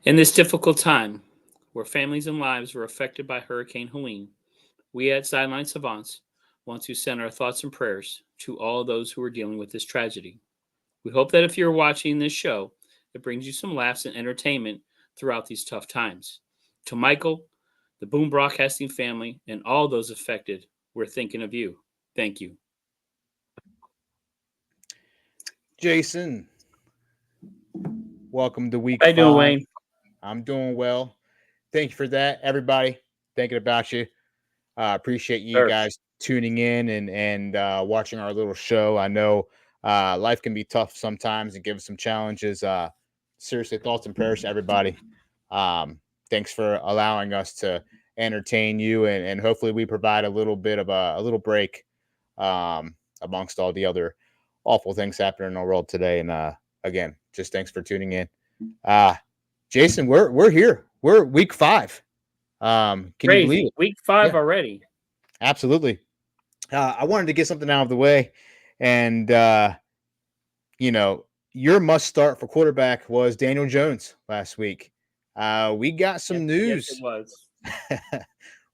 In this difficult time, where families and lives were affected by Hurricane Helene, we at Sideline Savants want to send our thoughts and prayers to all those who are dealing with this tragedy. We hope that if you're watching this show, it brings you some laughs and entertainment throughout these tough times. To Michael, the Boom Broadcasting family, and all those affected, we're thinking of you. Thank you. Jason, welcome to week How you doing, 5. Wayne? I'm doing well. Thank you for that, everybody. Thinking about you. Appreciate you Sure. guys tuning in and watching our little show. I know life can be tough sometimes and give us some challenges. Seriously, thoughts and prayers to everybody. Um, Thanks for allowing us to entertain you and hopefully we provide a little bit of a little break amongst all the other awful things happening in our world today. And again, just thanks for tuning in. Uh, Jason, we're here. We're week 5. Can you believe Crazy. it? Week 5 Yeah, already. absolutely. I wanted to get something out of the way, and you know, your must start for quarterback was Daniel Jones last week. We got Yes, some yes, it news. was.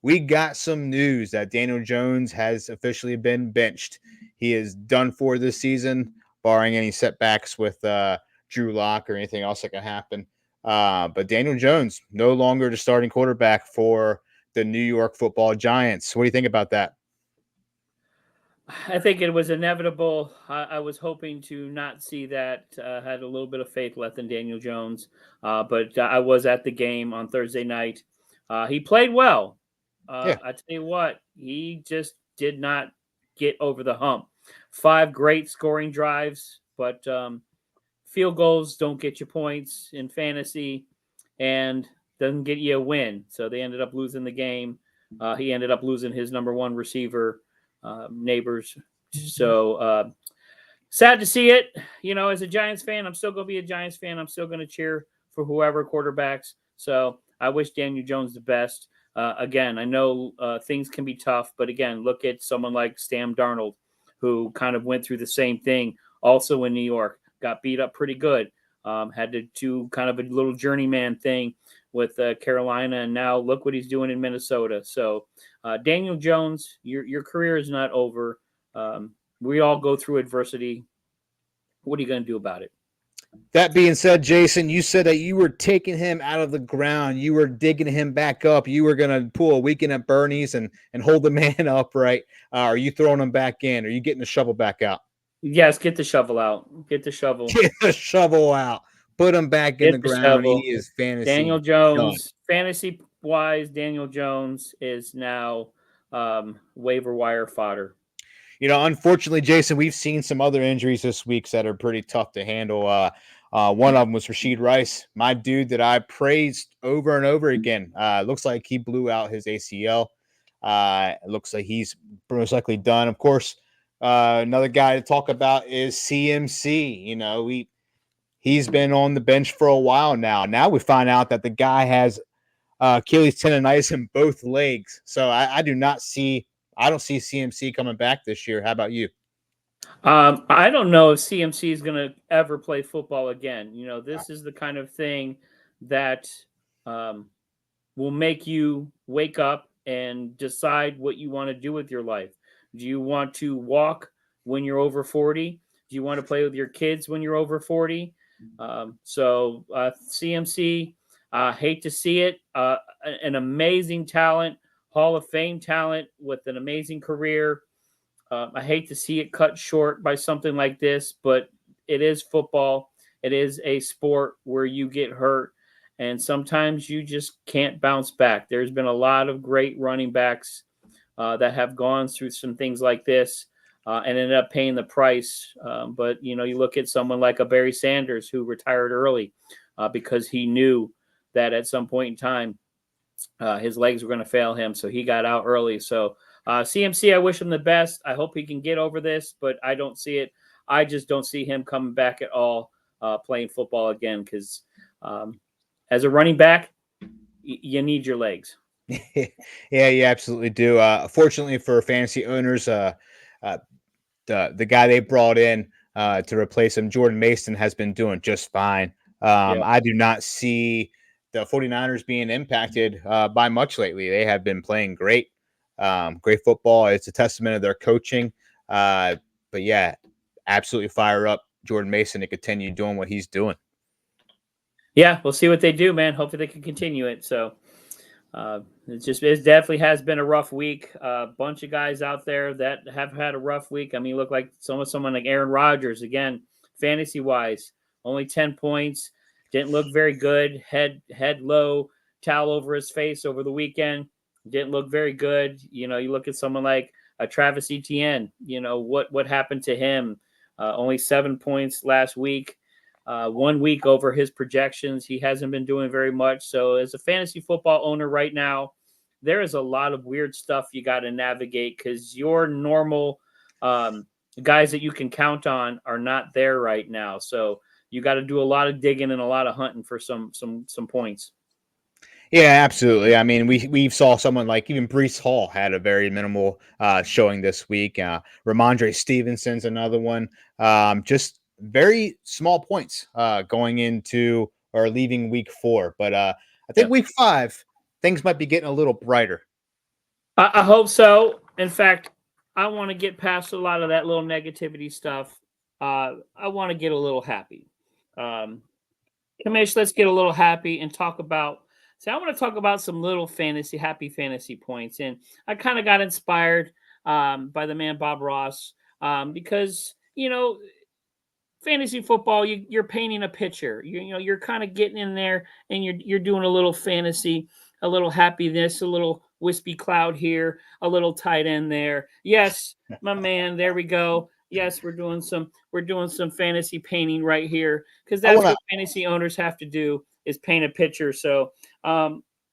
We got some news that Daniel Jones has officially been benched. He is done for this season, barring any setbacks with Drew Lock or anything else that can happen. But Daniel Jones no longer the starting quarterback for the New York Football Giants. What do you think about that? I think it was inevitable. I was hoping to not see that. Had a little bit of faith left in Daniel Jones, but I was at the game on Thursday night. He played well. Yeah, I tell you what, he just did not get over the hump. 5 great scoring drives, but field goals don't get you points in fantasy, and doesn't get you a win. So they ended up losing the game. He ended up losing his number one receiver, neighbors. So sad to see it. As a Giants fan, I'm still going to be a Giants fan. I'm still going to cheer for whoever quarterbacks. So I wish Daniel Jones the best. Again, I know things can be tough, but again, look at someone like Sam Darnold, who kind of went through the same thing also in New York, got beat up pretty good, had to do kind of a little journeyman thing with Carolina, and now look what he's doing in Minnesota. So, Daniel Jones, your career is not over. We all go through adversity. What are you going to do about it? that being said, Jason, you said that you were taking him out of the ground. You were digging him back up. You were going to pull a weekend at Bernie's and hold the man upright. Are you throwing him back in? Are you getting the shovel back out? Yes, get the shovel out. Get the shovel. Get the shovel out. Put him back in Get the the ground. He shovel. is Daniel fantasy done. Jones, fantasy wise, Daniel Jones is now waiver wire fodder. Unfortunately, Jason, we've seen some other injuries this week that are pretty tough to handle. One of them was Rashid Rice, my dude that I praised over and over again. Looks like he blew out his ACL. It looks like he's most likely done. Of course, another guy to talk about is CMC. He's been on the bench for a while now. Now we find out that the guy has Achilles tendonitis in both legs. So I don't see CMC coming back this year. How about you? I don't know if CMC is going to ever play football again. This is the kind of thing that um, will make you wake up and decide what you want to do with your life. Do you want to walk when you're over 40? Do you want to play with your kids when you're over 40? CMC, hate to see it. An amazing talent, Hall of Fame talent with an amazing career. I hate to see it cut short by something like this, but it is football. It is a sport where you get hurt, and sometimes you just can't bounce back. There's been a lot of great running backs that have gone through some things like this and ended up paying the price. But you look at someone like a Barry Sanders who retired early because he knew that at some point in time his legs were going to fail him, so he got out early. So CMC, I wish him the best. I hope he can get over this, but I don't see it. I just don't see him coming back at all playing football again because as a running back, you need your legs. Yeah, you absolutely do. Fortunately for fantasy owners, uh, the guy they brought in to replace him, Jordan Mason, has been doing just fine. Yeah. I do not see the 49ers being impacted by much lately. They have been playing great, great football. It's a testament of their coaching. But yeah, absolutely fire up Jordan Mason to continue doing what he's doing. Yeah, we'll see what they do, man. Hopefully they can continue it. So it definitely has been a rough week. A bunch of guys out there that have had a rough week. I mean, look like someone like Aaron Rodgers again, fantasy wise, only 10 points. Didn't look very good. Head low, towel over his face over the weekend. Didn't look very good. You know, you look at someone like a Travis Etienne. You know what happened to him? Only 7 points last week. 1 week over his projections. He hasn't been doing very much. So, as a fantasy football owner right now, there is a lot of weird stuff you got to navigate because your normal um, guys that you can count on are not there right now. So, you got to do a lot of digging and a lot of hunting for some points. Yeah, absolutely. I mean, we saw someone like even Brees Hall had a very minimal showing this week. Ramondre Stevenson's another one. Just very small points going into or leaving week 4. But I think Yeah. week 5 things might be getting a little brighter. I hope so. In fact, I want to get past a lot of that little negativity stuff. I want to get a little happy. Um, Kamish, let's get a little happy and talk about. See, I want to talk about some little happy fantasy points, and I kind of got inspired by the man Bob Ross because fantasy football, you're painting a picture. You're kind of getting in there and you're doing a little fantasy, a little happiness, a little wispy cloud here, a little tight end there. Yes, my man, there we go. Yes, we're doing some fantasy painting right here because I that's want to what fantasy owners have to do is paint a picture. So,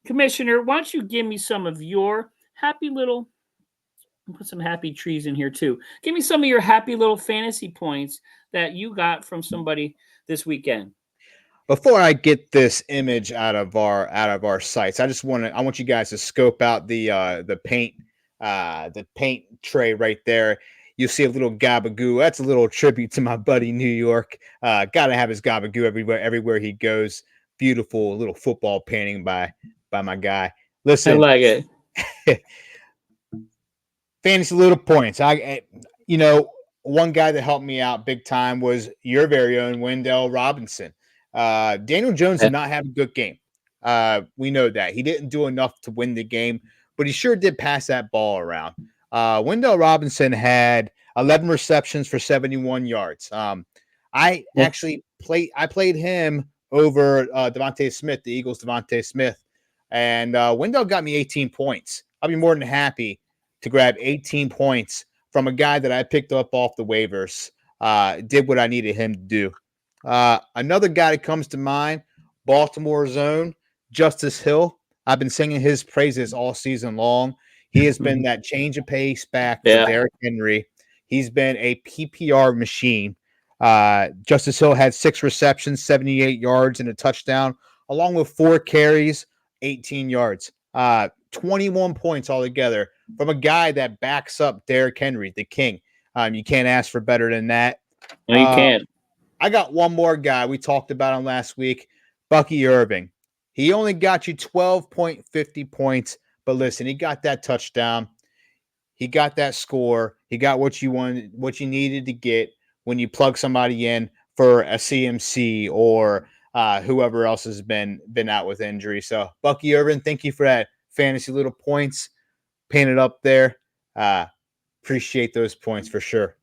Commissioner, why don't you give me some of your happy little put some happy trees in here too. Give me some of your happy little fantasy points that you got from somebody this weekend. before I get this image out of our sites, I want you guys to scope out the paint tray right there. You see a little gabagoo. That's a little tribute to my buddy New York. Gotta have his gabagoo everywhere he goes. Beautiful little football painting by my guy. I Listen, like it. fantasy little points. You know, one guy that helped me out big time was your very own Wendell Robinson. Daniel Jones Yeah. did not have a good game. We know that he didn't do enough to win the game, but he sure did pass that ball around. Wendell Robinson had 11 receptions for 71 yards. I played him over Devontae Smith, the Eagles' Devontae Smith, and Wendell got me 18 points. I'll be more than happy to grab 18 points from a guy that I picked up off the waivers. Did what I needed him to do. Another guy that comes to mind, Baltimore's own Justice Hill. I've been singing his praises all season long. He has been that change of pace back for Yeah. Derrick Henry. He's been a PPR machine. Justice Hill had 6 receptions, 78 yards, and a touchdown, along with 4 carries, 18 yards. 21 points altogether from a guy that backs up Derrick Henry, the king. You can't ask for better than that. No, you can't. I got one more guy. We talked about him last week, Bucky Irving. He only got you 12.50 points, but listen, he got that touchdown. He got that score. He got what you wanted, what you needed to get when you plug somebody in for a CMC or whoever else has been out with injury. So, Bucky Irving, thank you for that fantasy little points. Painted up there. Appreciate those points for sure.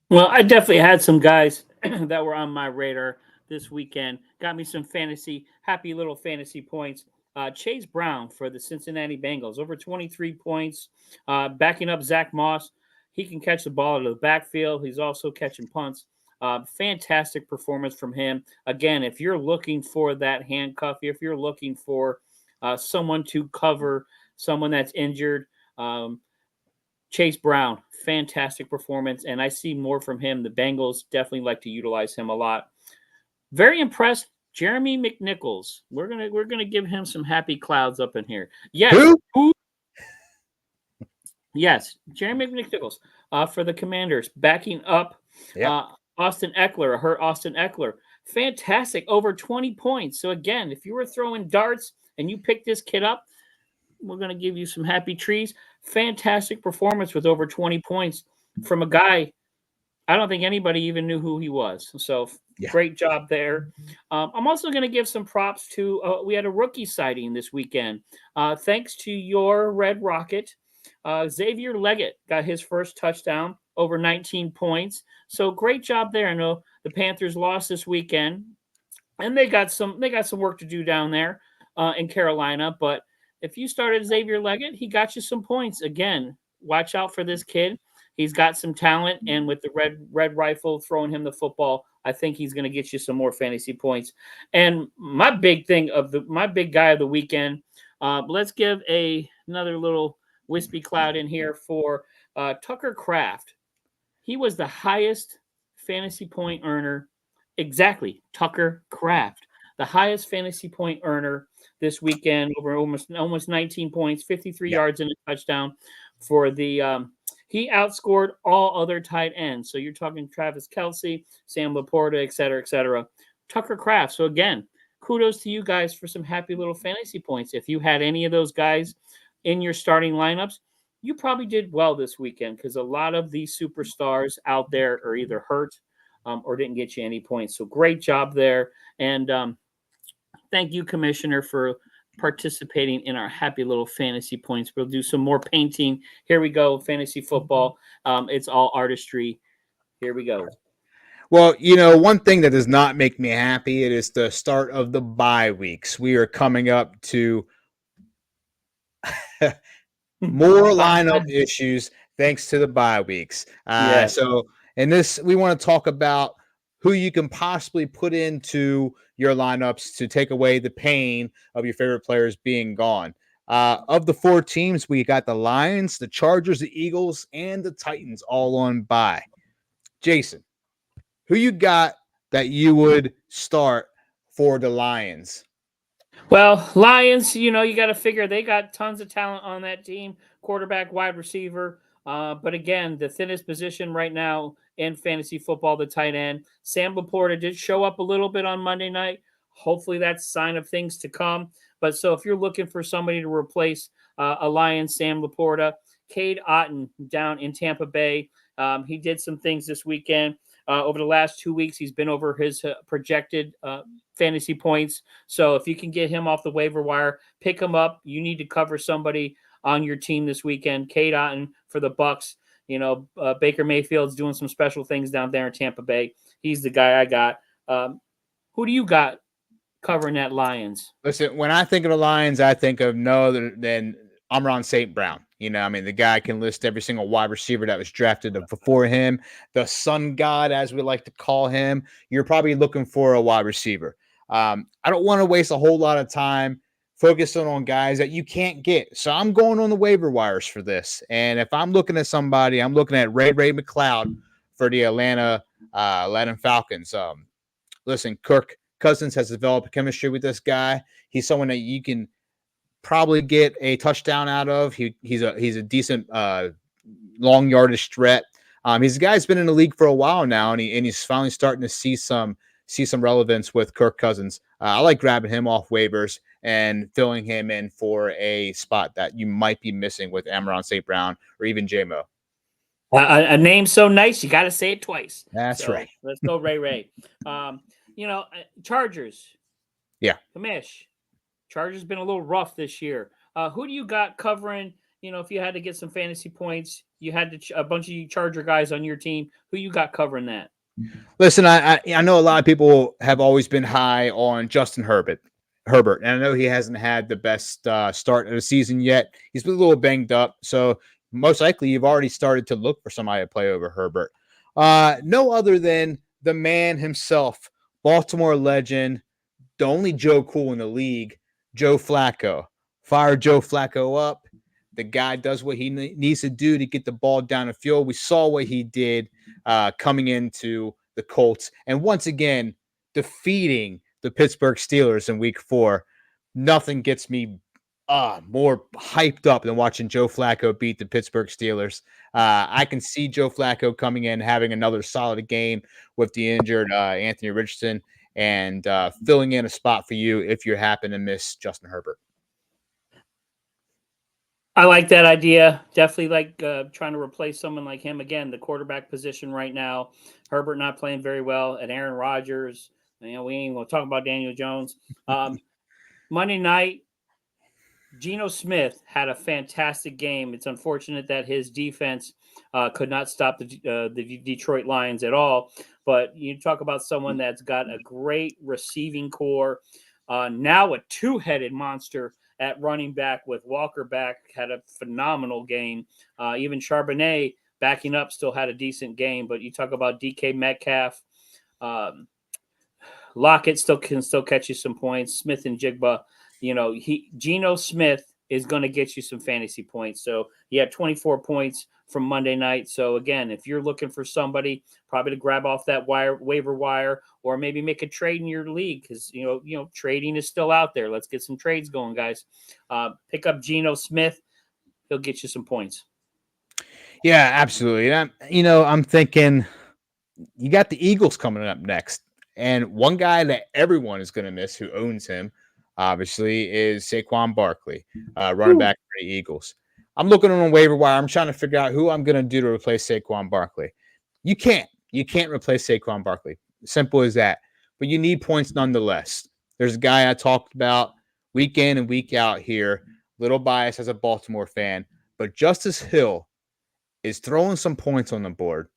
Well, I definitely had some guys that were on my radar this weekend. Got me some happy little fantasy points. Chase Brown for the Cincinnati Bengals, over 23 points, backing up Zach Moss. He can catch the ball out of the backfield. He's also catching punts. Fantastic performance from him. Again, if you're looking for that handcuff, if you're looking for someone to cover someone that's injured, Chase Brown, fantastic performance, and I see more from him. The Bengals definitely like to utilize him a lot. Very impressed, Jeremy McNichols. We're gonna give him some happy clouds up in here. Yes, Who? yes, Jeremy McNichols for the Commanders, backing up Yep. uh, Austin Eckler. I heard Austin Eckler Fantastic. Over 20 points. So, again, if you were throwing darts and you picked this kid up, we're going to give you some happy trees. Fantastic performance with over 20 points from a guy. I don't think anybody even knew who he was. So, Yeah. great job there. I'm also going to give some props to, we had a rookie sighting this weekend. Thanks to your Red Rocket, Xavier Leggett got his first touchdown, over 19 points. So great job there. I know the Panthers lost this weekend, and they got some work to do down there in Carolina. But if you started Xavier Leggett, he got you some points. Again, watch out for this kid. He's got some talent, and with the red rifle throwing him the football, I think he's going to get you some more fantasy points. And my big guy of the weekend. Let's give another little wispy cloud in here for Tucker Kraft. He was the highest fantasy point earner. Exactly, Tucker Kraft, the highest fantasy point earner this weekend, over almost 19 points, 53 Yeah. yards and a touchdown for the. He outscored all other tight ends. So you're talking Travis Kelsey, Sam Laporta, et cetera, et cetera. Tucker Kraft. So again, kudos to you guys for some happy little fantasy points. If you had any of those guys in your starting lineups, you probably did well this weekend, because a lot of these superstars out there are either hurt or didn't get you any points. So great job there. And thank you, Commissioner, for participating in our happy little fantasy points. We'll do some more painting. Here we go, fantasy football. It's all artistry. Here we go. Well, one thing that does not make me happy, it is the start of the bye weeks. We are coming up to more lineup issues thanks to the bye weeks. Yeah. So in this, we want to talk about who you can possibly put into your lineups to take away the pain of your favorite players being gone. Of the four teams, we got the Lions, the Chargers, the Eagles, and the Titans all on bye. Jason, who you got that you would start for the Lions? Well, Lions, you got to figure they got tons of talent on that team, quarterback, wide receiver. But again, the thinnest position right now in fantasy football, the tight end. Sam Laporta did show up a little bit on Monday night. Hopefully, that's a sign of things to come. But so if you're looking for somebody to replace a Lions, Sam Laporta, Cade Otton down in Tampa Bay, he did some things this weekend. Over the last 2 weeks, he's been over his projected fantasy points. So if you can get him off the waiver wire, pick him up. You need to cover somebody on your team this weekend. Cade Otton for the Bucks. Baker Mayfield's doing some special things down there in Tampa Bay. He's the guy I got. Who do you got covering that Lions? Listen, when I think of the Lions, I think of no other than Amon St. Brown. The guy can list every single wide receiver that was drafted before him, the sun god, as we like to call him. You're probably looking for a wide receiver. I don't want to waste a whole lot of time focusing on guys that you can't get. So I'm going on the waiver wires for this. And if I'm looking at somebody, I'm looking at Ray McLeod for the Atlanta Falcons. Listen, Kirk Cousins has developed chemistry with this guy. He's someone that you can probably get a touchdown out of. He's a decent long yardage threat. He's a guy who's been in the league for a while now, and he's finally starting to see some relevance with Kirk Cousins. I like grabbing him off waivers and filling him in for a spot that you might be missing with Amon St. Brown or even JMO. A name so nice, you got to say it twice. That's right. Let's go, Ray. Chargers. Yeah. Kamish. Chargers been a little rough this year. Who do you got covering? If you had to get some fantasy points, you had a bunch of Charger guys on your team. Who you got covering that? Listen, I know a lot of people have always been high on Justin Herbert, and I know he hasn't had the best start of the season yet. He's been a little banged up, so most likely you've already started to look for somebody to play over Herbert. No other than the man himself, Baltimore legend, the only Joe Cool in the league, Joe Flacco. Fire Joe Flacco up. The guy does what he needs to do to get the ball down the field. We saw what he did coming into the Colts. And once again, defeating the Pittsburgh Steelers in week 4. Nothing gets me more hyped up than watching Joe Flacco beat the Pittsburgh Steelers. I can see Joe Flacco coming in, having another solid game with the injured Anthony Richardson. and filling in a spot for you if you happen to miss Justin Herbert. I like that idea. Definitely like trying to replace someone like him again. The quarterback position right now, Herbert not playing very well, and Aaron Rodgers. We ain't gonna talk about Daniel Jones. Monday night, Geno Smith had a fantastic game. It's unfortunate that his defense could not stop the Detroit Lions at all. But you talk about someone that's got a great receiving core. Now a two-headed monster at running back with Walker back had a phenomenal game. Even Charbonnet backing up still had a decent game. But you talk about DK Metcalf. Lockett can still catch you some points. Smith and Jigba, Geno Smith is going to get you some fantasy points. So he had 24 points from Monday night. So again, if you're looking for somebody probably to grab off that waiver wire, or maybe make a trade in your league, because trading is still out there. Let's get some trades going, guys. Pick up Geno Smith; he'll get you some points. Yeah, absolutely. And I'm thinking you got the Eagles coming up next. And one guy that everyone is going to miss who owns him, obviously, is Saquon Barkley, running back for the Eagles. I'm looking on a waiver wire. I'm trying to figure out who I'm going to do to replace Saquon Barkley. You can't. You can't replace Saquon Barkley. Simple as that. But you need points nonetheless. There's a guy I talked about week in and week out here. Little bias as a Baltimore fan. But Justice Hill is throwing some points on the board.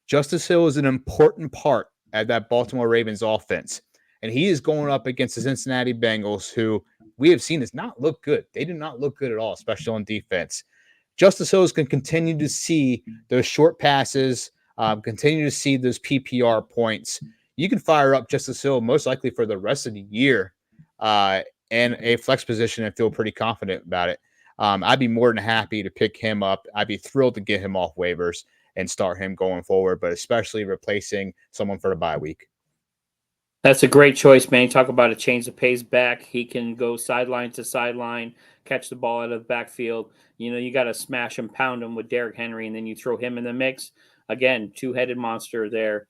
Justice Hill is an important part of that Baltimore Ravens offense. And he is going up against the Cincinnati Bengals, who we have seen does not look good. They do not look good at all, especially on defense. Justice Hills can continue to see those short passes, continue to see those PPR points. You can fire up Justice Hill most likely for the rest of the year in a flex position and feel pretty confident about it. I'd be more than happy to pick him up. I'd be thrilled to get him off waivers and start him going forward, but especially replacing someone for the bye week. That's a great choice, man. You talk about a change of pace back. He can go sideline to sideline, catch the ball out of the backfield. You got to smash and pound him with Derrick Henry, and then you throw him in the mix. Again, two-headed monster there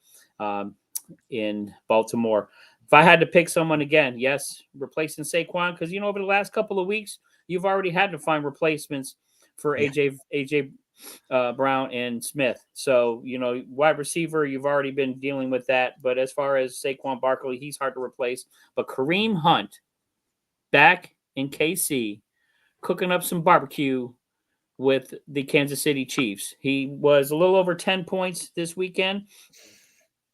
in Baltimore. If I had to pick someone again, yes, replacing Saquon, because over the last couple of weeks, you've already had to find replacements for AJ Brown and Smith. So, wide receiver, you've already been dealing with that. But as far as Saquon Barkley, he's hard to replace. But Kareem Hunt, back in KC, cooking up some barbecue with the Kansas City Chiefs. He was a little over 10 points this weekend.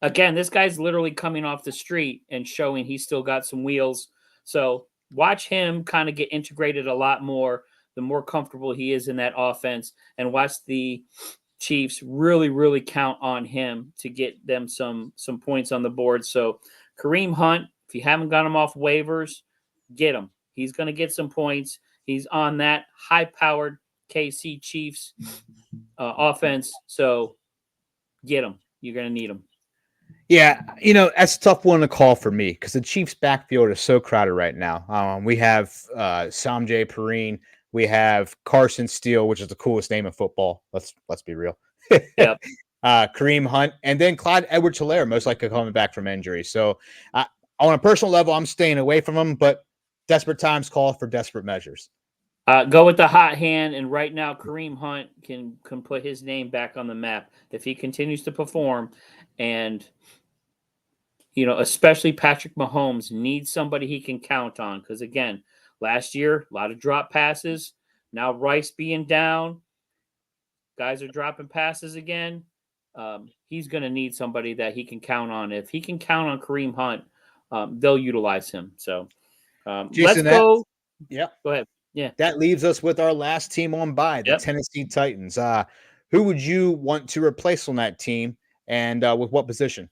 Again, this guy's literally coming off the street and showing he's still got some wheels. So watch him kind of get integrated a lot more the more comfortable he is in that offense, and watch the Chiefs really, really count on him to get them some points on the board. So Kareem Hunt, if you haven't got him off waivers, get him. He's going to get some points. He's on that high-powered KC Chiefs offense. So get him. You're going to need him. Yeah, that's a tough one to call for me because the Chiefs' backfield is so crowded right now. We have Samjay Perine, we have Carson Steele, which is the coolest name in football. Let's be real. Yep. Kareem Hunt, and then Clyde Edwards-Helaire, most likely coming back from injury. So, on a personal level, I'm staying away from him. But desperate times call for desperate measures. Go with the hot hand, and right now Kareem Hunt can put his name back on the map if he continues to perform, and especially Patrick Mahomes needs somebody he can count on, because again, last year a lot of drop passes. Now Rice being down, guys are dropping passes again. He's going to need somebody that he can count on. If he can count on Kareem Hunt, they'll utilize him. So Jason, let's go. Yep. Go ahead. Yeah. That leaves us with our last team on bye, the Tennessee Titans. Who would you want to replace on that team, and with what position?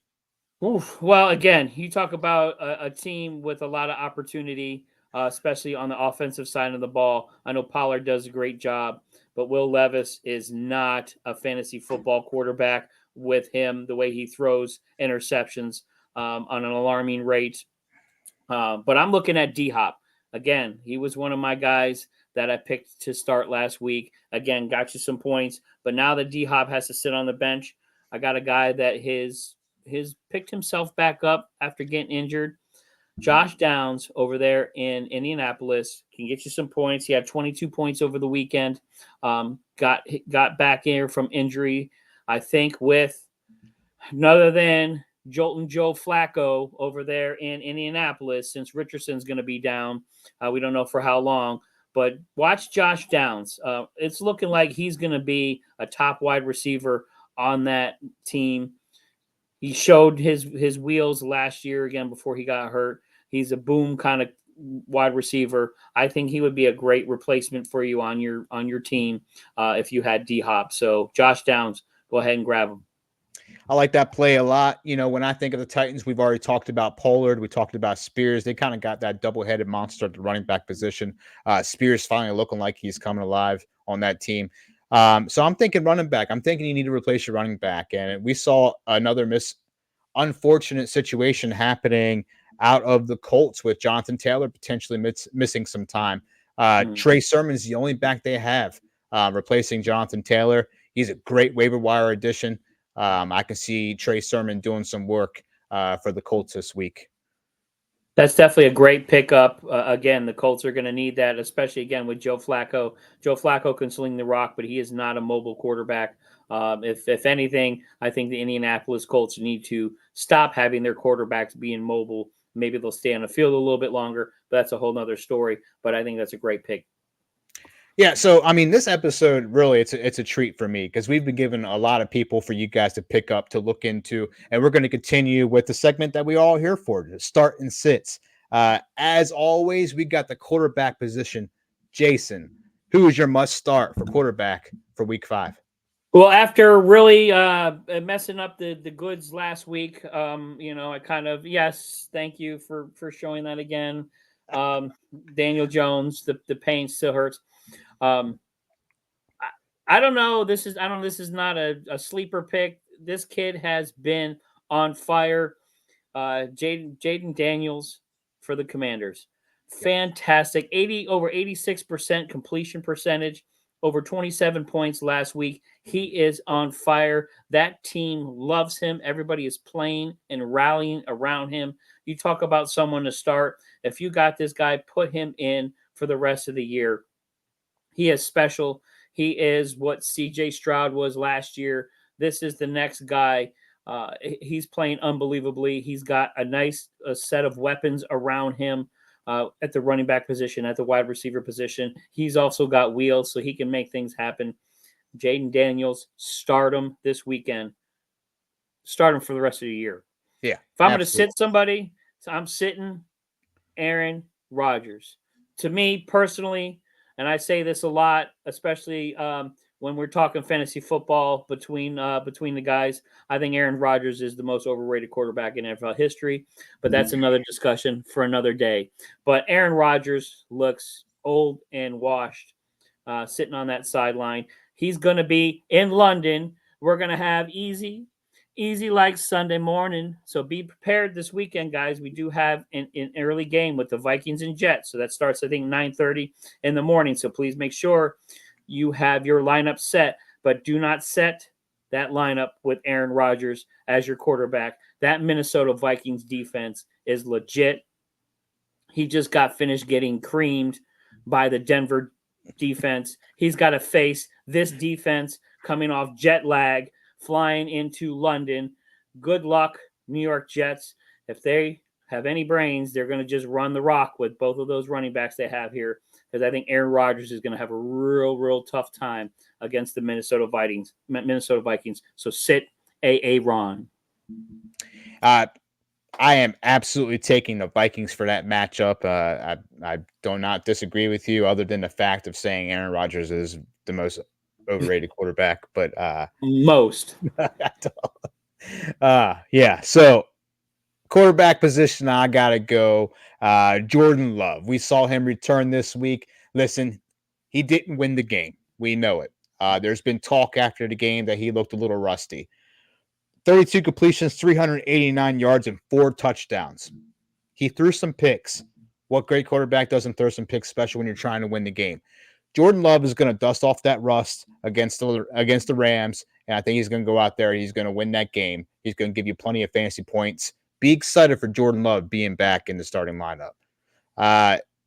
Oof. Well, again, you talk about a team with a lot of opportunity, especially on the offensive side of the ball. I know Pollard does a great job, but Will Levis is not a fantasy football quarterback with him, the way he throws interceptions on an alarming rate. But I'm looking at D-Hop. Again, he was one of my guys that I picked to start last week. Again, got you some points. But now that D-Hop has to sit on the bench, I got a guy that his his picked himself back up after getting injured. Josh Downs over there in Indianapolis can get you some points. He had 22 points over the weekend. Got back here from injury, I think, with none other than Jolton Joe Flacco over there in Indianapolis, since Richardson's going to be down. We don't know for how long, but watch Josh Downs. It's looking like he's going to be a top wide receiver on that team. He showed his wheels last year again before he got hurt. He's a boom kind of wide receiver. I think he would be a great replacement for you on your team if you had D Hop. So Josh Downs, go ahead and grab him. I like that play a lot. When I think of the Titans, we've already talked about Pollard. We talked about Spears. They kind of got that double-headed monster at the running back position. Spears finally looking like he's coming alive on that team. So I'm thinking running back. I'm thinking you need to replace your running back. And we saw another unfortunate situation happening out of the Colts with Jonathan Taylor potentially missing some time. Trey Sermon's the only back they have replacing Jonathan Taylor. He's a great waiver wire addition. I can see Trey Sermon doing some work for the Colts this week. That's definitely a great pickup. Again, the Colts are going to need that, especially again with Joe Flacco. Joe Flacco can sling the rock, but he is not a mobile quarterback. If anything, I think the Indianapolis Colts need to stop having their quarterbacks being mobile. Maybe they'll stay on the field a little bit longer, but that's a whole nother story. But I think that's a great pick. Yeah, so I mean, this episode really it's a treat for me because we've been given a lot of people for you guys to pick up to look into, and we're going to continue with the segment that we all here for, to start and sits. As always, we got the quarterback position. Jason, who is your must start for quarterback for Week 5? Well, after really messing up the goods last week, I kind of thank you for showing that again. Daniel Jones, the pain still hurts. Um, I don't know. This is not a sleeper pick. This kid has been on fire. Jaden Daniels for the Commanders. Fantastic. 86% completion percentage, over 27 points last week. He is on fire. That team loves him. Everybody is playing and rallying around him. You talk about someone to start. If you got this guy, put him in for the rest of the year. He is special. He is what CJ Stroud was last year. This is the next guy. He's playing unbelievably. He's got a nice set of weapons around him at the running back position, at the wide receiver position. He's also got wheels, so he can make things happen. Jaden Daniels, start him this weekend. Start him for the rest of the year. Yeah. If I'm going to sit somebody, I'm sitting Aaron Rodgers. To me personally, and I say this a lot, especially when we're talking fantasy football between the guys, I think Aaron Rodgers is the most overrated quarterback in NFL history. But that's another discussion for another day. But Aaron Rodgers looks old and washed, sitting on that sideline. He's going to be in London. We're going to have easy like Sunday morning. So be prepared this weekend, guys. We do have an early game with the Vikings and Jets. So that starts, I think, 9:30 in the morning. So please make sure you have your lineup set, but do not set that lineup with Aaron Rodgers as your quarterback. That Minnesota Vikings defense is legit. He just got finished getting creamed by the Denver defense. He's got to face this defense coming off jet lag, flying into London. Good luck, New York Jets. If they have any brains, they're going to just run the rock with both of those running backs they have here, because I think Aaron Rodgers is going to have a real tough time against the Minnesota Vikings. So sit Ron. I am absolutely taking the Vikings for that matchup. I do not disagree with you, other than the fact of saying Aaron Rodgers is the most overrated quarterback. But most. Yeah. So quarterback position, I gotta go. Jordan Love. We saw him return this week. Listen, he didn't win the game. We know it. There's been talk after the game that he looked a little rusty. 32 completions, 389 yards, and 4 touchdowns. He threw some picks. What great quarterback doesn't throw some picks, especially when you're trying to win the game? Jordan Love is going to dust off that rust against the Rams, and I think he's going to go out there and he's going to win that game. He's going to give you plenty of fantasy points. Be excited for Jordan Love being back in the starting lineup.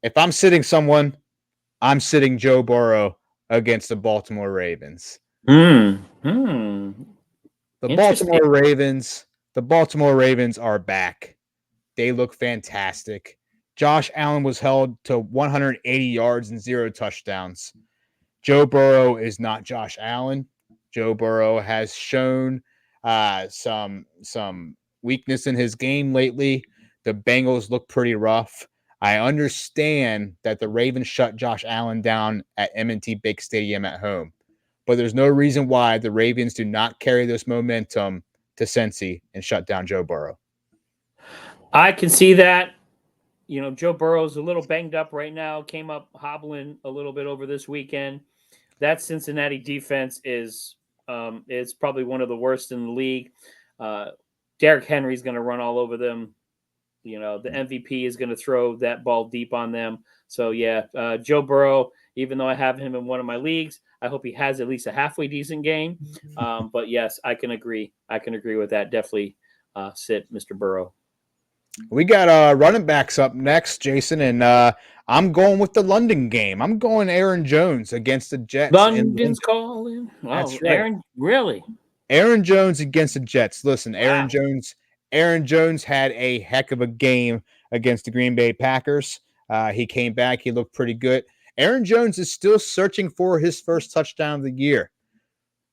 If I'm sitting someone, I'm sitting Joe Burrow against the Baltimore Ravens. The Interesting. Baltimore Ravens are back. They look fantastic. Josh Allen was held to 180 yards and 0 touchdowns. Joe Burrow is not Josh Allen. Joe Burrow has shown some weakness in his game lately. The Bengals look pretty rough. I understand that the Ravens shut Josh Allen down at M&T Bank Stadium at home, but there's no reason why the Ravens do not carry this momentum to Cincy and shut down Joe Burrow. I can see that. Joe Burrow's a little banged up right now. Came up hobbling a little bit over this weekend. That Cincinnati defense is probably one of the worst in the league. Derrick Henry's going to run all over them. The MVP is going to throw that ball deep on them. So, yeah, Joe Burrow, even though I have him in one of my leagues, I hope he has at least a halfway decent game. But, yes, I can agree. I can agree with that. Definitely sit Mr. Burrow. We got running backs up next, Jason, and I'm going with the London game. I'm going Aaron Jones against the Jets. London's calling. Oh, That's right. Aaron, really? Aaron Jones against the Jets. Listen, wow. Aaron Jones had a heck of a game against the Green Bay Packers. He came back. He looked pretty good. Aaron Jones is still searching for his first touchdown of the year.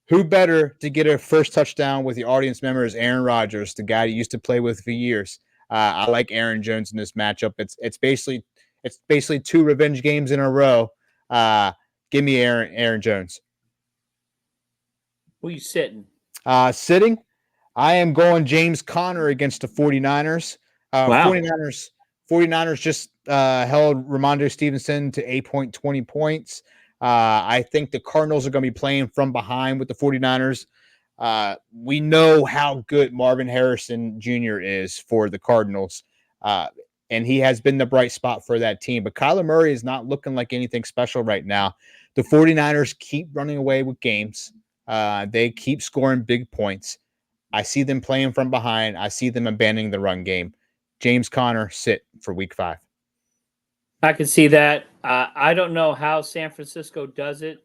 Who better to get a first touchdown with the audience member is Aaron Rodgers, the guy he used to play with for years. I like Aaron Jones in this matchup. It's basically 2 revenge games in a row. Give me Aaron Jones. Who are you sitting? Sitting, I am going James Conner against the 49ers. Wow. 49ers just held Ramondre Stevenson to 8.20 points. I think the Cardinals are going to be playing from behind with the 49ers. We know how good Marvin Harrison Jr. is for the Cardinals, and he has been the bright spot for that team. But Kyler Murray is not looking like anything special right now. The 49ers keep running away with games. They keep scoring big points. I see them playing from behind. I see them abandoning the run game. James Conner, sit for week 5. I can see that. I don't know how San Francisco does it.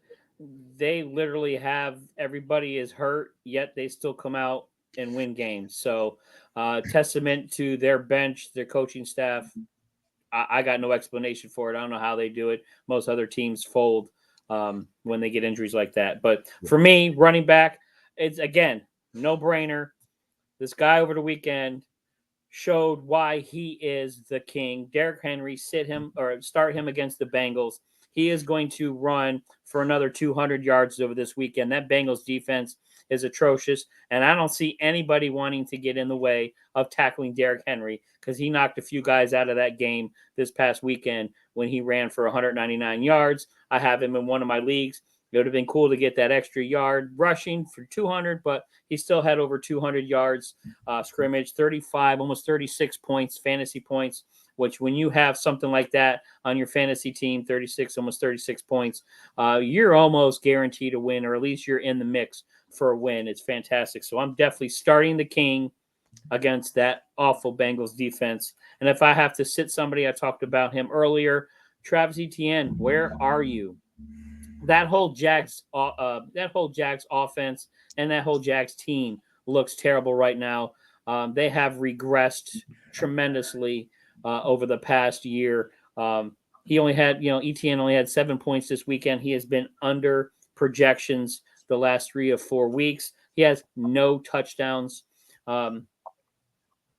They literally have everybody is hurt, yet they still come out and win games. So, testament to their bench, their coaching staff. I got no explanation for it. I don't know how they do it. Most other teams fold when they get injuries like that. But for me, running back, it's again no brainer. This guy over the weekend showed why he is the king. Derrick Henry, sit him or start him against the Bengals. He is going to run for another 200 yards over this weekend. That Bengals defense is atrocious, and I don't see anybody wanting to get in the way of tackling Derrick Henry because he knocked a few guys out of that game this past weekend when he ran for 199 yards. I have him in one of my leagues. It would have been cool to get that extra yard rushing for 200, but he still had over 200 yards scrimmage, 35, almost 36 points, fantasy points, which when you have something like that on your fantasy team, 36, almost 36 points, you're almost guaranteed to win, or at least you're in the mix for a win. It's fantastic. So I'm definitely starting the king against that awful Bengals defense. And if I have to sit somebody, I talked about him earlier, Travis Etienne, where are you? That whole Jags offense and that whole Jags team looks terrible right now. They have regressed tremendously over the past year. He only had, Etienne only had 7 points this weekend. He has been under projections the last 3 or 4 weeks. He has no touchdowns.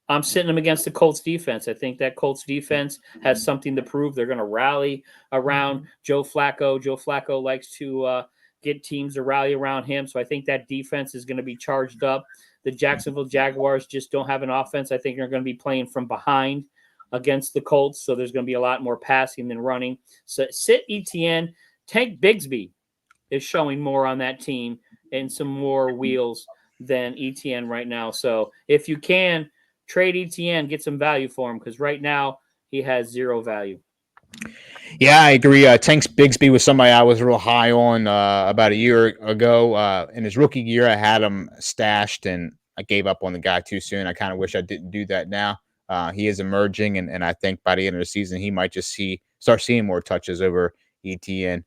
I'm sitting him against the Colts defense. I think that Colts defense has something to prove. They're going to rally around Joe Flacco. Joe Flacco likes to get teams to rally around him. So I think that defense is going to be charged up. The Jacksonville Jaguars just don't have an offense. I think they're going to be playing from behind against the Colts. So there's going to be a lot more passing than running. So sit Etienne. Tank Bigsby is showing more on that team and some more wheels than Etienne right now. So if you can, trade Etienne, get some value for him because right now he has 0 value. Yeah, I agree. Tanks Bigsby was somebody I was real high on about a year ago. In his rookie year, I had him stashed, and I gave up on the guy too soon. I kind of wish I didn't do that now. He is emerging, and I think by the end of the season, he might just start seeing more touches over ETN.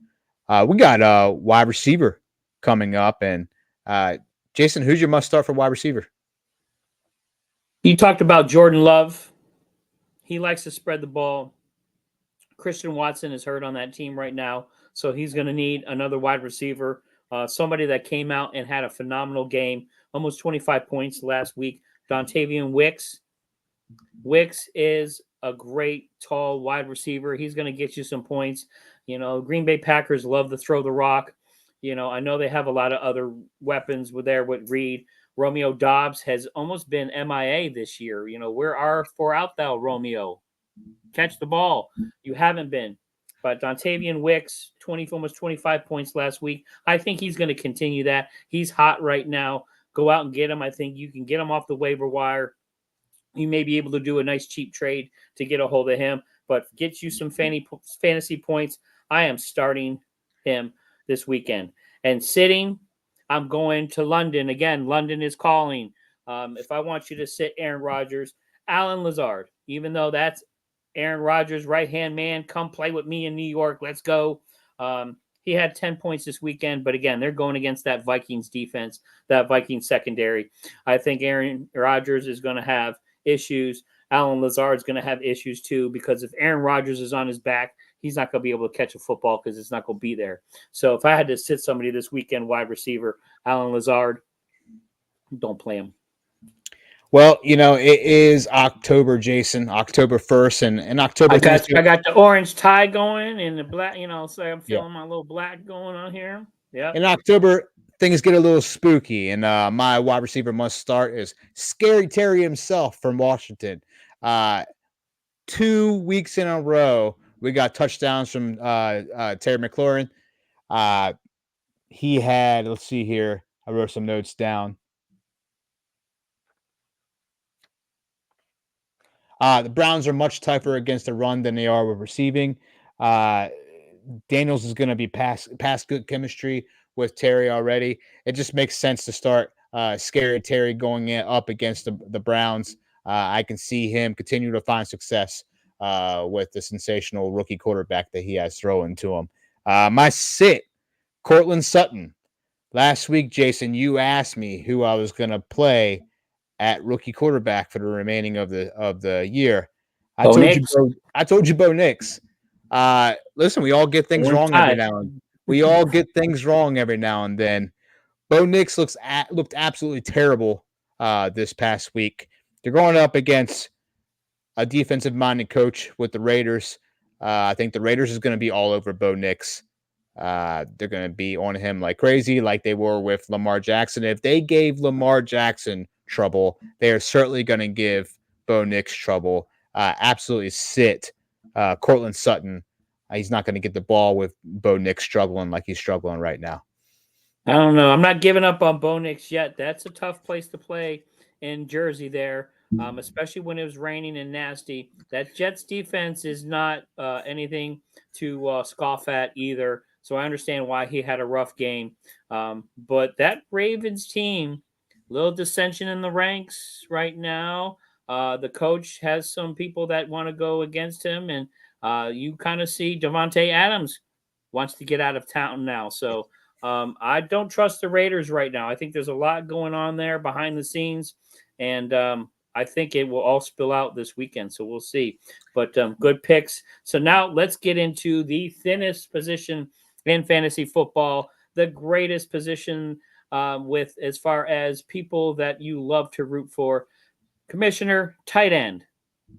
We got wide receiver coming up, and Jason, who's your must start for wide receiver? You talked about Jordan Love. He likes to spread the ball. Christian Watson is hurt on that team right now, so he's going to need another wide receiver, somebody that came out and had a phenomenal game, almost 25 points last week. Dontavian Wicks. Wicks is a great tall wide receiver. He's going to get you some points. Green Bay Packers love to throw the rock. I know they have a lot of other weapons with Reed. Romeo Dobbs has almost been MIA this year. Where are for out thou, Romeo? Catch the ball. You haven't been. But Dontavian Wicks, almost 25 points last week. I think he's going to continue that. He's hot right now. Go out and get him. I think you can get him off the waiver wire. You may be able to do a nice cheap trade to get a hold of him, but get you some fantasy points. I am starting him this weekend. And sitting, I'm going to London. Again, London is calling. If I want you to sit Aaron Rodgers, Alan Lazard, even though that's Aaron Rodgers' right-hand man, come play with me in New York. Let's go. He had 10 points this weekend, but again, they're going against that Vikings defense, that Vikings secondary. I think Aaron Rodgers is going to have issues. Alan Lazard is going to have issues too, because if Aaron Rodgers is on his back, he's not going to be able to catch a football because it's not going to be there. So if I had to sit somebody this weekend, wide receiver, Alan Lazard, don't play him. Well, it is October, Jason, October 1st, and October. I got the orange tie going and the black, so I'm feeling my little black going on here. Yeah. In October, things get a little spooky, and my wide receiver must start is Scary Terry himself from Washington. 2 weeks in a row, we got touchdowns from Terry McLaurin. He had, let's see here, I wrote some notes down. The Browns are much tougher against the run than they are with receiving. Daniels is going to be past good chemistry with Terry already. It just makes sense to start Scary Terry going up against the Browns. I can see him continue to find success with the sensational rookie quarterback that he has thrown to him. My sit, Cortland Sutton. Last week, Jason, you asked me who I was going to play at rookie quarterback for the remaining of the year. I told you Bo Nix. Listen, we all get things wrong every now and we all get things wrong every now and then. Bo Nix looked absolutely terrible this past week. They're going up against a defensive-minded coach with the Raiders. I think the Raiders is going to be all over Bo Nix. They're going to be on him like crazy, like they were with Lamar Jackson. If they gave Lamar Jackson trouble, they are certainly going to give Bo Nix trouble. Absolutely sit Cortland Sutton. He's not going to get the ball with Bo Nix struggling like he's struggling right now. I don't know. I'm not giving up on Bo Nix yet. That's a tough place to play in Jersey there, especially when it was raining and nasty. That Jets defense is not anything to scoff at either. So I understand why he had a rough game. But that Ravens team, little dissension in the ranks right now. The coach has some people that want to go against him, and you kind of see Devontae Adams wants to get out of town now. So I don't trust the Raiders right now. I think there's a lot going on there behind the scenes, and I think it will all spill out this weekend. So we'll see. But good picks. So now let's get into the thinnest position in fantasy football, the greatest position with as far as people that you love to root for. Commissioner, tight end.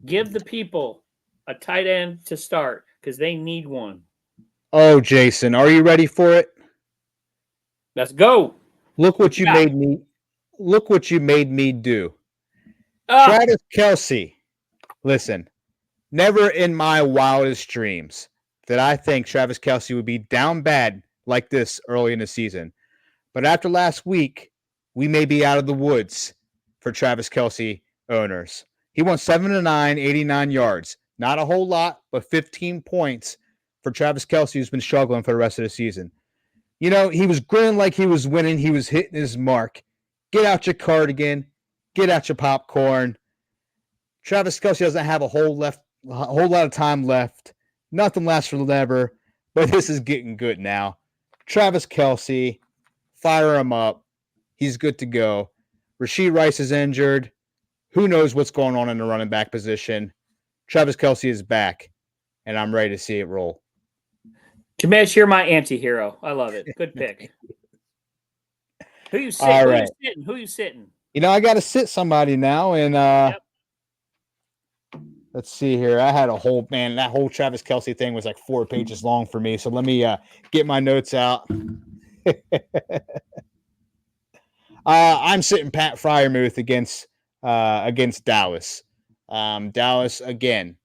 Give the people a tight end to start because they need one. Oh, Jason, are you ready for it? Let's go. Look what you made me. Look what you made me do. Travis Kelce. Listen, never in my wildest dreams did I think Travis Kelce would be down bad like this early in the season. But after last week, we may be out of the woods for Travis Kelce owners. He went 7-9, 89 yards. Not a whole lot, but 15 points for Travis Kelce, who's been struggling for the rest of the season. He was grinning like he was winning. He was hitting his mark. Get out your cardigan. get out your popcorn. Travis Kelce doesn't have a whole lot of time left. Nothing lasts forever, but this is getting good now. Travis Kelce, fire him up. He's good to go. Rashee Rice is injured. Who knows what's going on in the running back position? Travis Kelce is back, and I'm ready to see it roll. Kamish, you're my anti-hero. I love it. Good pick. Who you sitting? All Who right. you sitting? Who you sitting? I got to sit somebody now, and Yep. let's see here. I had that whole Travis Kelce thing was like 4 pages long for me. So let me get my notes out. I'm sitting Pat Freiermuth against Dallas. Dallas, again,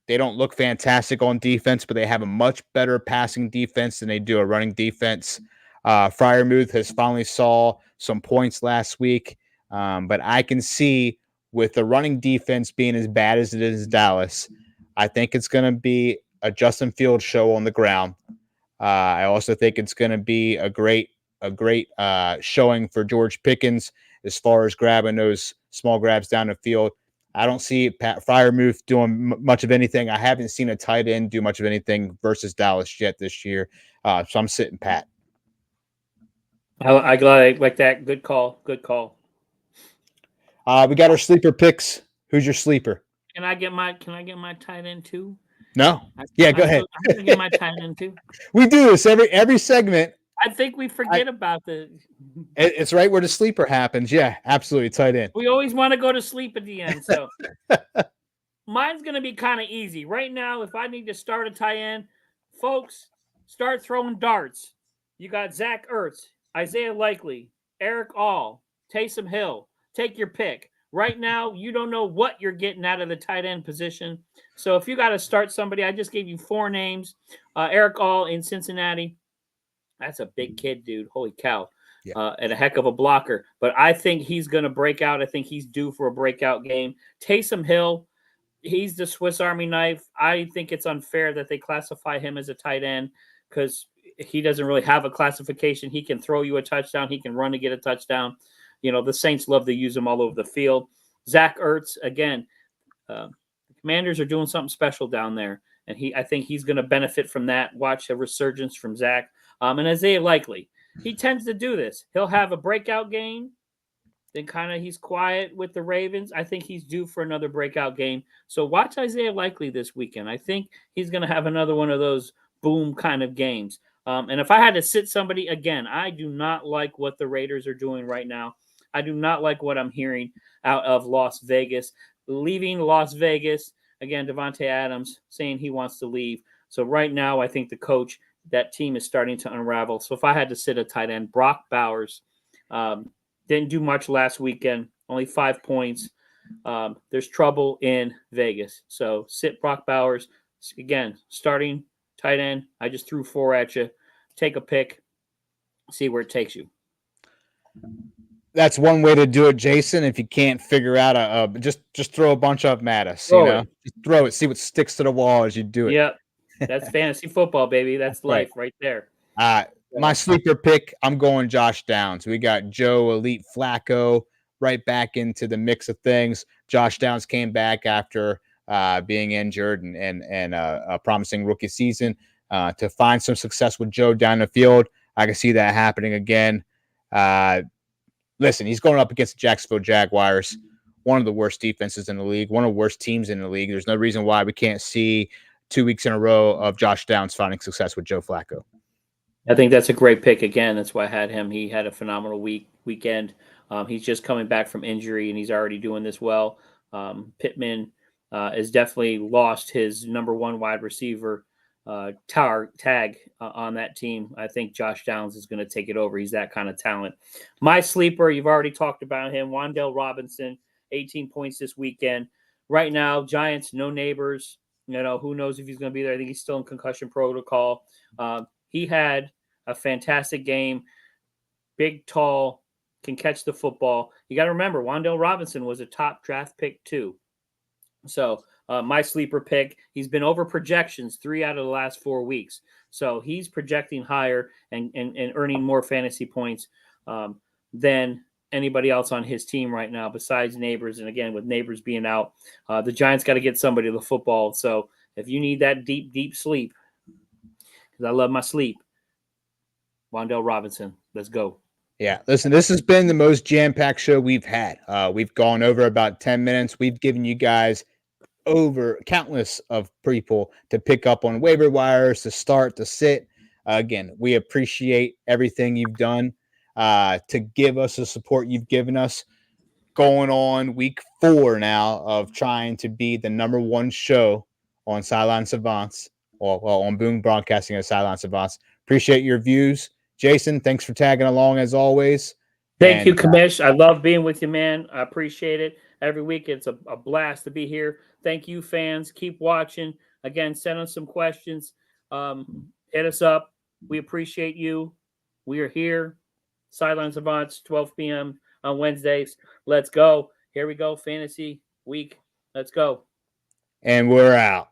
they don't look fantastic on defense, but they have a much better passing defense than they do a running defense. Freiermuth has finally saw some points last week, but I can see with the running defense being as bad as it is Dallas, I think it's going to be a Justin Fields show on the ground. I also think it's going to be a great showing for George Pickens as far as grabbing those small grabs down the field. I don't see Pat Freiermuth doing much of anything. I haven't seen a tight end do much of anything versus Dallas yet this year. So I'm sitting Pat. I like that. Good call. Good call. We got our sleeper picks. Who's your sleeper? Can I get my tight end too? No. Yeah, go ahead. I'm gonna get my tight end too. We do this every segment. I think we forget about the. It's right where the sleeper happens. Yeah, absolutely. Tight end. We always want to go to sleep at the end. So mine's going to be kind of easy. Right now, if I need to start a tight end, folks, start throwing darts. You got Zach Ertz, Isaiah Likely, Eric All, Taysom Hill. Take your pick. Right now, you don't know what you're getting out of the tight end position. So if you got to start somebody, I just gave you 4 names. Eric All in Cincinnati. That's a big kid, dude. Holy cow. Yeah. And a heck of a blocker. But I think he's going to break out. I think he's due for a breakout game. Taysom Hill, he's the Swiss Army knife. I think it's unfair that they classify him as a tight end because he doesn't really have a classification. He can throw you a touchdown. He can run to get a touchdown. You know, the Saints love to use him all over the field. Zach Ertz, again, the Commanders are doing something special down there. And I think he's going to benefit from that. Watch a resurgence from Zach. And Isaiah Likely, he tends to do this. He'll have a breakout game, then kind of he's quiet with the Ravens. I think he's due for another breakout game. So watch Isaiah Likely this weekend. I think he's going to have another one of those boom kind of games. And if I had to sit somebody, again, I do not like what the Raiders are doing right now. I do not like what I'm hearing out of Las Vegas. Leaving Las Vegas, again, Devontae Adams saying he wants to leave. So right now, I think the coach, that team is starting to unravel. So if I had to sit a tight end, Brock Bowers didn't do much last weekend, only 5 points. There's trouble in Vegas. So sit Brock Bowers. Again, starting tight end. I just threw 4 at you. Take a pick. See where it takes you. That's one way to do it, Jason. If you can't figure out just throw a bunch of them at us. Just throw it. See what sticks to the wall as you do it. Yep. That's fantasy football, baby. That's life right there. My sleeper pick, I'm going Josh Downs. We got Joe Elite Flacco right back into the mix of things. Josh Downs came back after being injured and a promising rookie season to find some success with Joe down the field. I can see that happening again. Listen, he's going up against the Jacksonville Jaguars, one of the worst defenses in the league, one of the worst teams in the league. There's no reason why we can't see 2 weeks in a row of Josh Downs finding success with Joe Flacco. I think that's a great pick. Again, that's why I had him. He had a phenomenal weekend. He's just coming back from injury, and he's already doing this well. Pittman has definitely lost his number 1 wide receiver tag on that team. I think Josh Downs is going to take it over. He's that kind of talent. My sleeper, you've already talked about him, Wan'Dale Robinson, 18 points this weekend. Right now, Giants, no neighbors. You know, who knows if he's going to be there. I think he's still in concussion protocol. He had a fantastic game. Big, tall, can catch the football. You got to remember, Wan'Dale Robinson was a top draft pick too. So my sleeper pick, he's been over projections 3 out of the last 4 weeks. So he's projecting higher and earning more fantasy points than anybody else on his team right now besides Neighbors. And again, with Neighbors being out, the Giants got to get somebody the football. So if you need that deep, deep sleep, because I love my sleep, Wandale Robinson, let's go. Yeah, listen, this has been the most jam-packed show we've had. We've gone over about 10 minutes. We've given you guys over countless of people to pick up on waiver wires, to start, to sit. Again, we appreciate everything you've done to give us the support you've given us. Going on week 4 now of trying to be the number 1 show on Sideline Savants, or well, on Boom Broadcasting of Sideline Savants. Appreciate your views. Jason, thanks for tagging along as always. Thank And you, Kamish. I love being with you, man. I appreciate it. Every week, it's a blast to be here. Thank you, fans. Keep watching. Again, send us some questions. Hit us up. We appreciate you. We are here. Sideline Savants, 12 p.m. on Wednesdays. Let's go. Here we go. Fantasy week. Let's go. we're out.